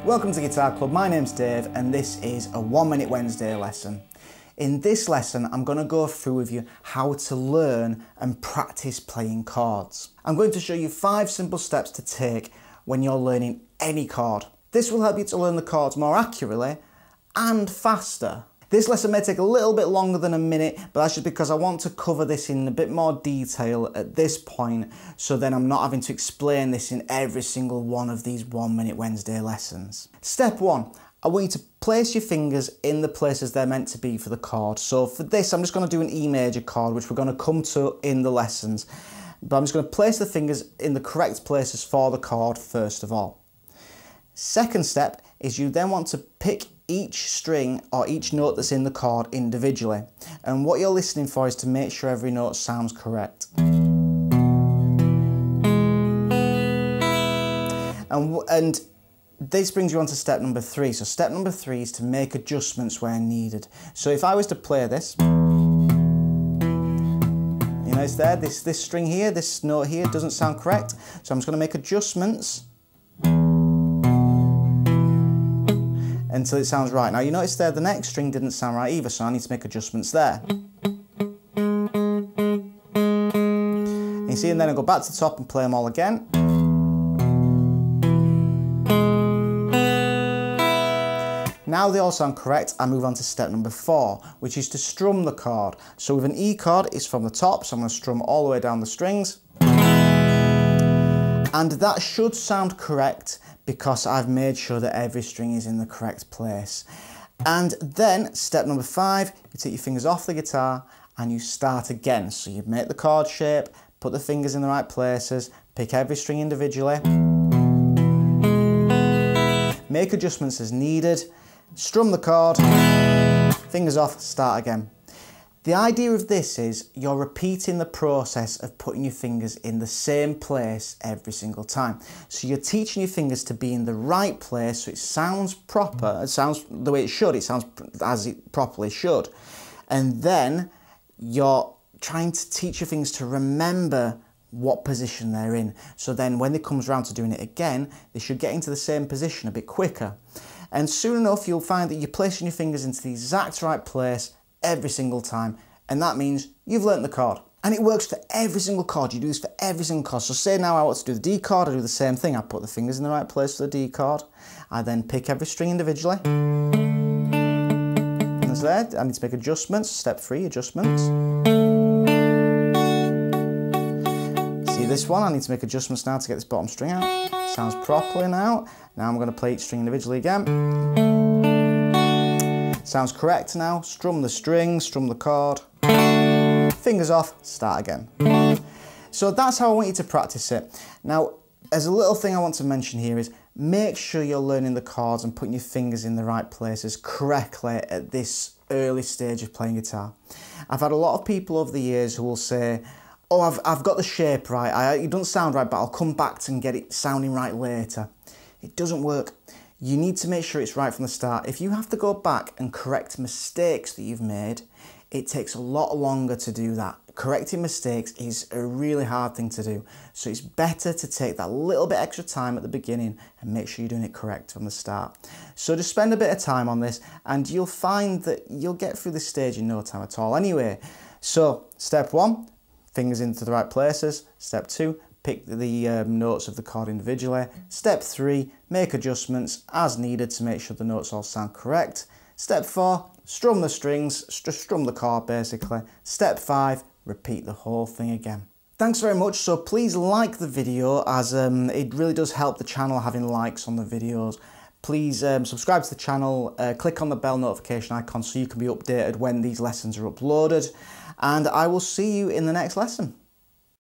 Welcome to Guitar Club, my name's Dave and this is a 1 Minute Wednesday lesson. In this lesson I'm going to go through with you how to learn and practice playing chords. I'm going to show you 5 simple steps to take when you're learning any chord. This will help you to learn the chords more accurately and faster. This lesson may take a little bit longer than a minute, but that's just because I want to cover this in a bit more detail at this point, so then I'm not having to explain this in every single one of these 1 Minute Wednesday lessons. Step 1, I want you to place your fingers in the places they're meant to be for the chord. So for this, I'm just going to do an E major chord, which we're going to come to in the lessons. But I'm just going to place the fingers in the correct places for the chord first of all. Second step is you then want to pick each string or each note that's in the chord individually, and what you're listening for is to make sure every note sounds correct. And this brings you on to step number 3. So step number 3 is to make adjustments where needed. So if I was to play this, you know it's there, this string here, this note here doesn't sound correct, so I'm just going to make adjustments until it sounds right. Now you notice there the next string didn't sound right either, so I need to make adjustments there. And you see, and then I go back to the top and play them all again. Now they all sound correct, I move on to step number 4, which is to strum the chord. So with an E chord, it's from the top, so I'm going to strum all the way down the strings. And that should sound correct because I've made sure that every string is in the correct place. And then step number 5, you take your fingers off the guitar and you start again. So you make the chord shape, put the fingers in the right places, pick every string individually, make adjustments as needed, strum the chord, fingers off, start again. The idea of this is you're repeating the process of putting your fingers in the same place every single time. So you're teaching your fingers to be in the right place so it sounds proper, it sounds the way it should, it sounds as it properly should. And then you're trying to teach your fingers to remember what position they're in. So then when it comes around to doing it again, they should get into the same position a bit quicker. And soon enough you'll find that you're placing your fingers into the exact right place every single time, and that means you've learnt the chord. And it works for every single chord. You do this for every single chord. So say now I want to do the D chord, I do the same thing. I put the fingers in the right place for the D chord. I then pick every string individually. And it's there. I need to make adjustments. Step 3, adjustments. See this one? I need to make adjustments now to get this bottom string out. Sounds properly now. Now I'm going to play each string individually again. Sounds correct now. Strum the string, strum the chord, fingers off, start again. So that's how I want you to practice it. Now, as a little thing I want to mention here is make sure you're learning the chords and putting your fingers in the right places correctly at this early stage of playing guitar. I've had a lot of people over the years who will say, oh, I've got the shape right, it doesn't sound right, but I'll come back and get it sounding right later. It doesn't work. You need to make sure it's right from the start. If you have to go back and correct mistakes that you've made, it takes a lot longer to do that. Correcting mistakes is a really hard thing to do. So it's better to take that little bit extra time at the beginning and make sure you're doing it correct from the start. So just spend a bit of time on this and you'll find that you'll get through this stage in no time at all anyway. So step 1, fingers into the right places. Step 2, pick the notes of the chord individually. Step 3, make adjustments as needed to make sure the notes all sound correct. Step 4, strum the strings, strum the chord basically. Step 5, repeat the whole thing again. Thanks very much. So please like the video, as it really does help the channel having likes on the videos. Please subscribe to the channel, click on the bell notification icon so you can be updated when these lessons are uploaded. And I will see you in the next lesson.